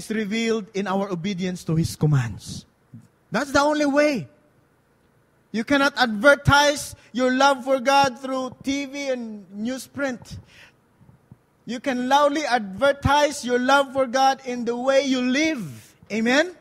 is revealed in our obedience to His commands. That's the only way. You cannot advertise your love for God through TV and newsprint. You can loudly advertise your love for God in the way you live. Amen?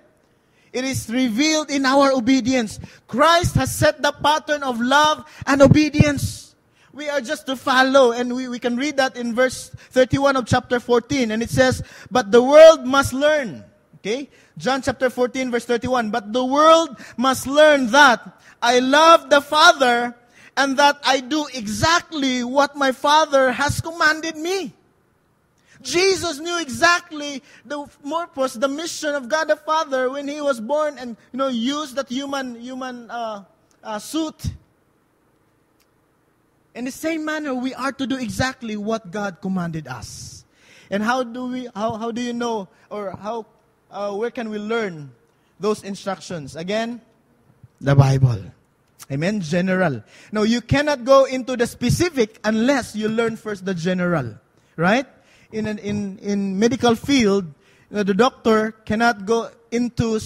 It is revealed in our obedience. Christ has set the pattern of love and obedience. We are just to follow. And we can read that in verse 31 of chapter 14. And it says, but the world must learn. Okay? John chapter 14 verse 31. But the world must learn that I love the Father and that I do exactly what my Father has commanded me. Jesus knew exactly the purpose, the mission of God the Father when He was born and used that human suit. In the same manner, we are to do exactly what God commanded us. And how do you know, or where can we learn those instructions? Again, the Bible. Amen? General. Now, you cannot go into the specific unless you learn first the general. Right? In medical field, the doctor cannot go into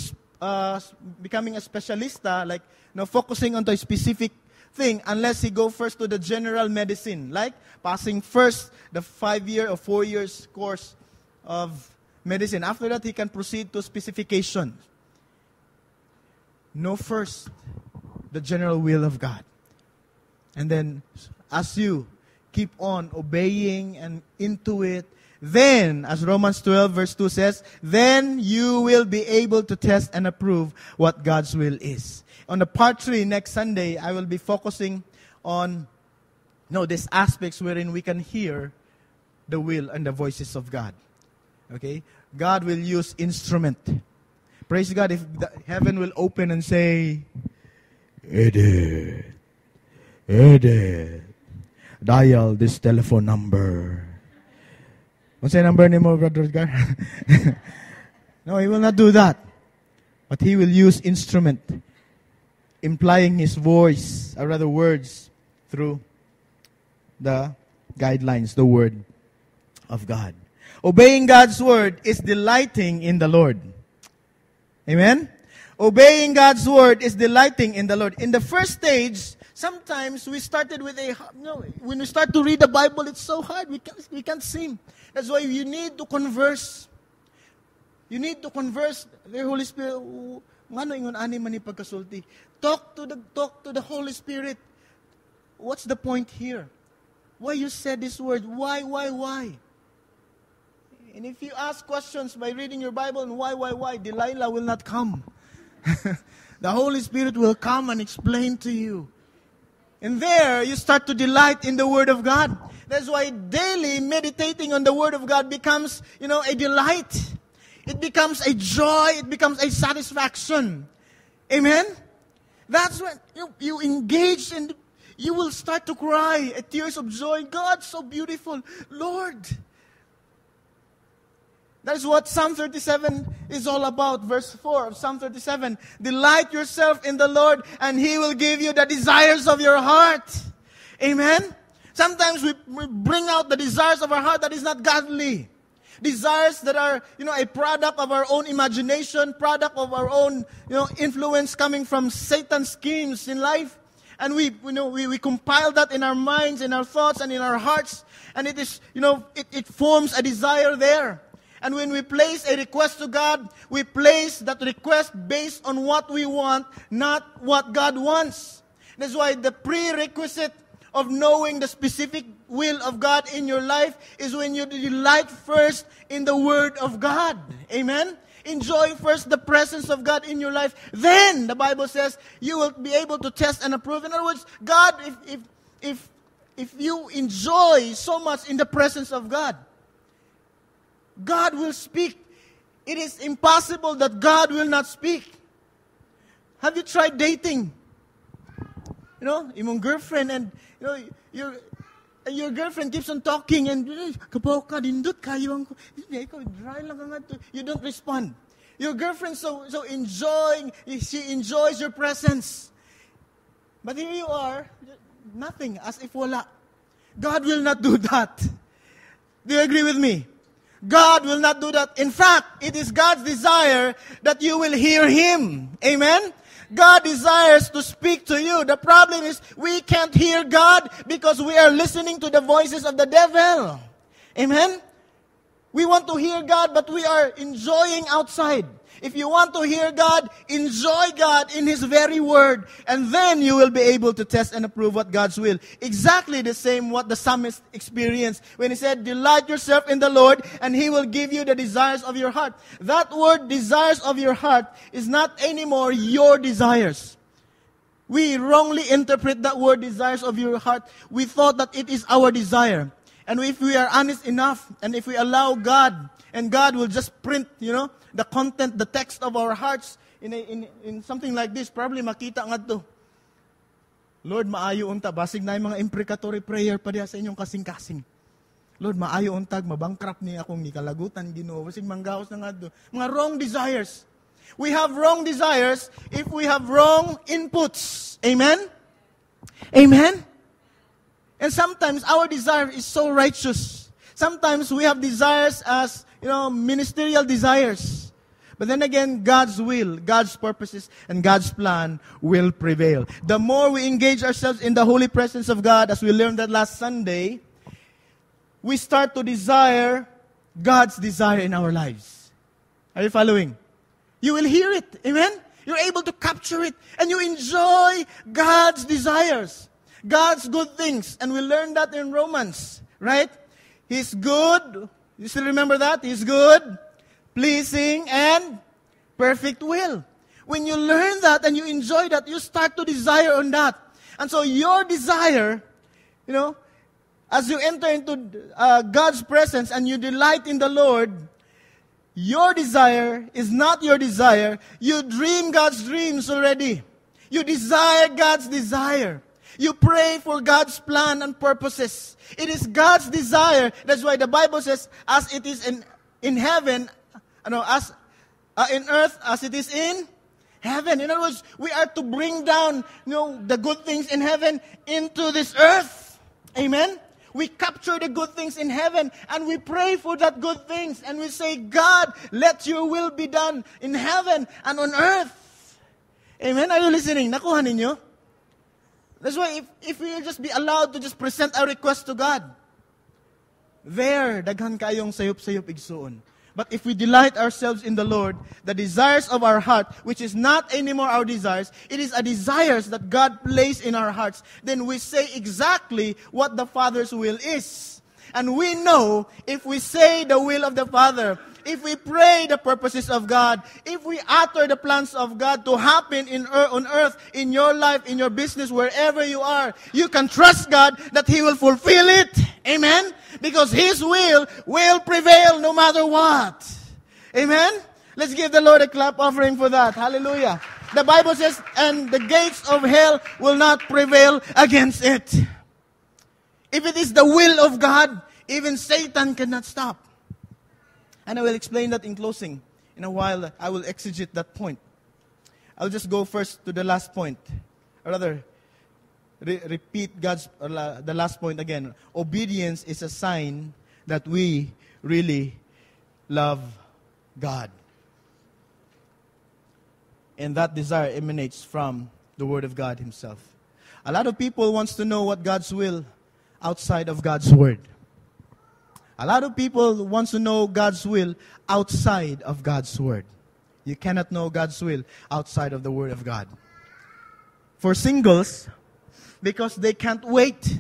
becoming a specialista, like focusing on the specific thing, unless he go first to the general medicine, like passing first the 5-year or 4 years course of medicine. After that, he can proceed to specification. Know first the general will of God. And then, as you keep on obeying and into it, then, as Romans 12 verse 2 says, then you will be able to test and approve what God's will is. On the part 3 next Sunday, I will be focusing on these aspects wherein we can hear the will and the voices of God. Okay? God will use instrument. Praise God if heaven will open and say, Edith, dial this telephone number. What's the number name of Brother Edgar? No, He will not do that. But He will use instrument, implying His voice, or rather words, through the guidelines, the Word of God. Obeying God's Word is delighting in the Lord. Amen? Obeying God's Word is delighting in the Lord. In the first stage, sometimes we started with when we start to read the Bible, it's so hard. We can't seem. That's why you need to converse. You need to converse. The Holy Spirit, talk to the Holy Spirit. What's the point here? Why you said this word? Why? And if you ask questions by reading your Bible and why, Delilah will not come. The Holy Spirit will come and explain to you. And there, you start to delight in the Word of God. That's why daily meditating on the Word of God becomes, a delight. It becomes a joy. It becomes a satisfaction. Amen? That's when you engage and you will start to cry at tears of joy. God, so beautiful. Lord. That is what Psalm 37 is all about. Verse 4 of Psalm 37. Delight yourself in the Lord and He will give you the desires of your heart. Amen? Sometimes we bring out the desires of our heart that is not godly. Desires that are, a product of our own imagination, product of our own, influence coming from Satan's schemes in life. And we compile that in our minds, in our thoughts, and in our hearts. And it is, it forms a desire there. And when we place a request to God, we place that request based on what we want, not what God wants. That's why the prerequisite of knowing the specific will of God in your life is when you delight first in the Word of God. Amen? Enjoy first the presence of God in your life. Then, the Bible says, you will be able to test and approve. In other words, God, if you enjoy so much in the presence of God, God will speak. It is impossible that God will not speak. Have you tried dating? Your girlfriend and your girlfriend keeps on talking and you don't respond. Your girlfriend so enjoying, she enjoys your presence. But here you are, nothing, as if wala. God will not do that. Do you agree with me? God will not do that. In fact, it is God's desire that you will hear Him. Amen? God desires to speak to you. The problem is we can't hear God because we are listening to the voices of the devil. Amen? We want to hear God, but we are enjoying outside. If you want to hear God, enjoy God in His very word. And then you will be able to test and approve what God's will. Exactly the same what the psalmist experienced when he said, delight yourself in the Lord and He will give you the desires of your heart. That word, desires of your heart, is not anymore your desires. We wrongly interpret that word, desires of your heart. We thought that it is our desire. And if we are honest enough, and if we allow God, and God will just print, the content, the text of our hearts in something like this, probably makita nga to. Lord, maayo unta. Basig na yung mga imprecatory prayer pa diya sa inyong kasing-kasing. Lord, maayo untag, mabankrupt ni akong ikalagutan, Ginoo. Basig manggaos na nga to. Mga wrong desires. We have wrong desires if we have wrong inputs. Amen? Amen? And sometimes our desire is so righteous. Sometimes we have desires as, ministerial desires. But then again, God's will, God's purposes, and God's plan will prevail. The more we engage ourselves in the holy presence of God, as we learned that last Sunday, we start to desire God's desire in our lives. Are you following? You will hear it. Amen? You're able to capture it. And you enjoy God's desires. God's good things. And we learned that in Romans. Right? He's good. You still remember that? He's good, pleasing, and perfect will. When you learn that and you enjoy that, you start to desire on that. And so your desire, as you enter into God's presence and you delight in the Lord, your desire is not your desire. You dream God's dreams already. You desire God's desire. You pray for God's plan and purposes. It is God's desire. That's why the Bible says, as it is in heaven, as in earth, as it is in heaven. In other words, we are to bring down, the good things in heaven into this earth. Amen? We capture the good things in heaven and we pray for that good things. And we say, God, let your will be done in heaven and on earth. Amen? Are you listening? Nakuha ninyo? That's why if we will just be allowed to just present our request to God, daghan kayong sayop-sayop igsuon. But if we delight ourselves in the Lord, the desires of our heart, which is not anymore our desires, it is a desires that God placed in our hearts, then we say exactly what the Father's will is. And we know if we say the will of the Father, if we pray the purposes of God, if we utter the plans of God to happen on earth, in your life, in your business, wherever you are, you can trust God that He will fulfill it. Amen? Because His will prevail no matter what. Amen? Let's give the Lord a clap offering for that. Hallelujah. The Bible says, and the gates of hell will not prevail against it. If it is the will of God, even Satan cannot stop. And I will explain that in closing. In a while, I will exegete that point. I'll just go first to the last point. Or rather, repeat the last point again. Obedience is a sign that we really love God. And that desire emanates from the Word of God Himself. A lot of people wants to know what God's will outside of God's Word. A lot of people want to know God's will outside of God's Word. You cannot know God's will outside of the Word of God. For singles, because they can't wait.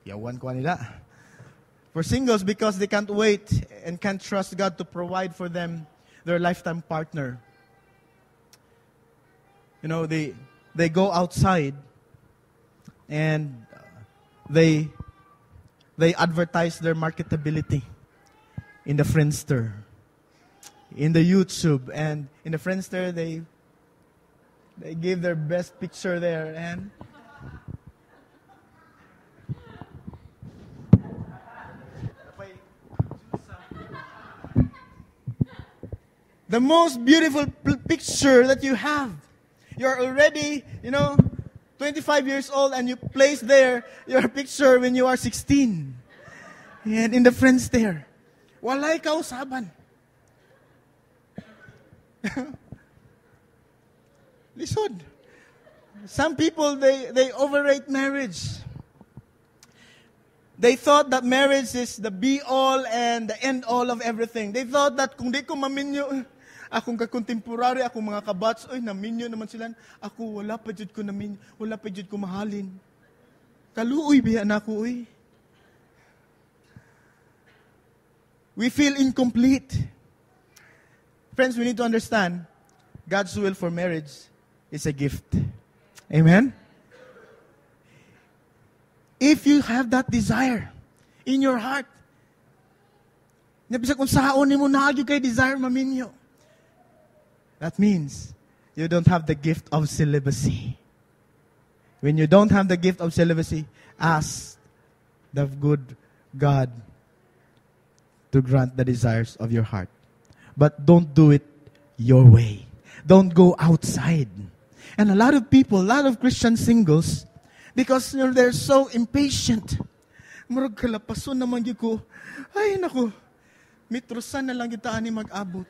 Yawan ko nila. For singles, because they can't wait and can't trust God to provide for them their lifetime partner. They go outside and they advertise their marketability in the Friendster, in the YouTube, and in the Friendster they give their best picture there, and the most beautiful picture that you have. You're already, 25 years old and you place there your picture when you are 16. And in the friends there, walay kausaban. Lisod. Some people, they overrate marriage. They thought that marriage is the be-all and the end-all of everything. They thought that kung di ko maminyo, akong kakontemporary, akong mga kabats, oy, naminyo naman sila. Ako, wala pa jud ko naminyo, wala pa jud ko mahalin. Kaluoy biya na ako, oy. We feel incomplete. Friends, we need to understand, God's will for marriage is a gift. Amen? If you have that desire in your heart, nabisa kung saon ni mo naagyo kay desire maminyo, that means you don't have the gift of celibacy. When you don't have the gift of celibacy, ask the good God to grant the desires of your heart. But don't do it your way. Don't go outside. And a lot of people, a lot of Christian singles, because they're so impatient. Murag kalapason naman yun ko. Ay, naku. Mitrosan na lang kita ani mag-abot.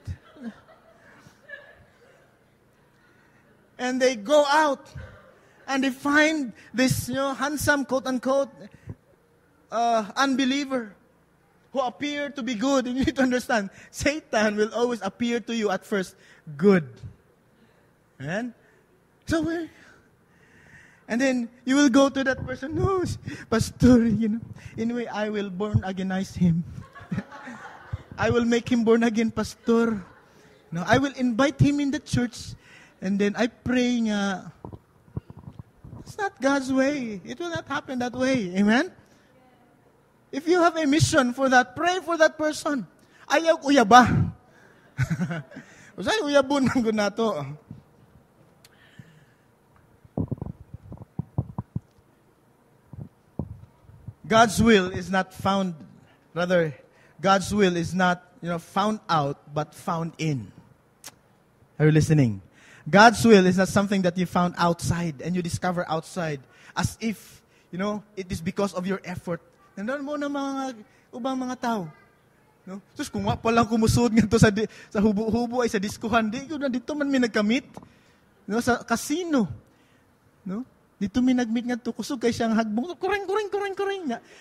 And they go out and they find this, handsome, quote-unquote, unbeliever who appear to be good. And you need to understand, Satan will always appear to you at first good. And so, and then you will go to that person, no, pastor, anyway, I will born againize him. I will make him born again, pastor. No, I will invite him in the church, and then I pray nga. It's not God's way. It will not happen that way. Amen? If you have a mission for that, pray for that person. Ayaw kuya ba? Usay uyabon man gud nato. God's will is not found, rather, God's will is not, found out, but found in. Are you listening? God's will is not something that you found outside and you discover outside as if, it is because of your effort. Nandun mo na mga ubang mga tao. No? Sus, kung nga palang kumusod nga to sa hubo-hubo ay sa diskuhan, di ko na dito man may nagkamit. No? Sa casino. No? Dito may nagmeet nga to, kusog kay siyang hagbong, kuring.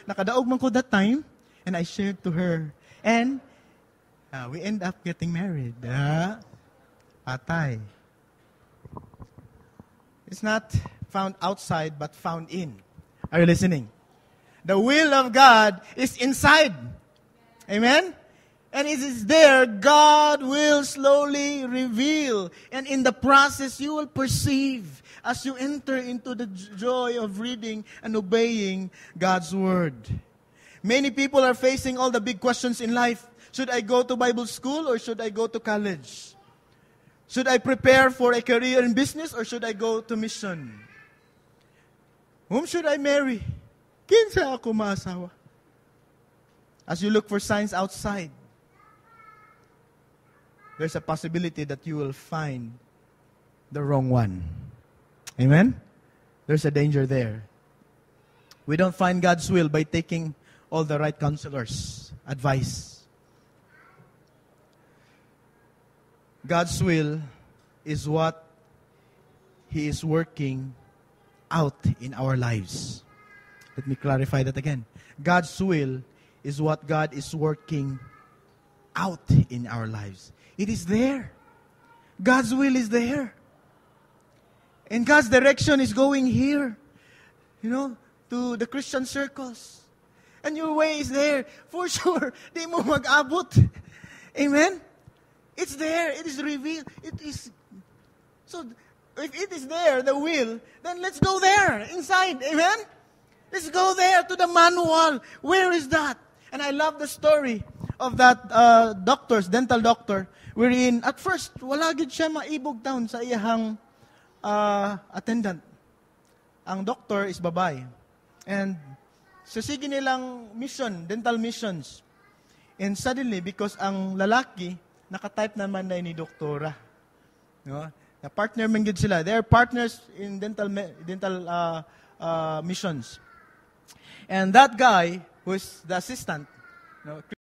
Nakadaog man ko that time, and I shared to her. And we end up getting married. Patay. It's not found outside, but found in. Are you listening? The will of God is inside. Amen? And it is there, God will slowly reveal. And in the process, you will perceive as you enter into the joy of reading and obeying God's Word. Many people are facing all the big questions in life. Should I go to Bible school or should I go to college? Should I prepare for a career in business or should I go to mission? Whom should I marry? Kinsa ako maasawa? As you look for signs outside, there's a possibility that you will find the wrong one. Amen? There's a danger there. We don't find God's will by taking all the right counselors' advice. God's will is what He is working out in our lives. Let me clarify that again. God's will is what God is working out in our lives. It is there. God's will is there. And God's direction is going here. To the Christian circles. And your way is there. For sure, di mo mag-abot. Amen? It's there. It is revealed. It is. So, if it is there, the will, then let's go there, inside. Amen? Let's go there to the manual. Where is that? And I love the story of that dental doctor, wherein at first, wala gid siya maibog down sa iyahang attendant. Ang doctor is babae. And so sige nilang mission, dental missions. And suddenly, because ang lalaki, nakatype naman na ni doktora. No? Na partner man gid sila. They are partners in dental missions. And that guy, who is the assistant, No,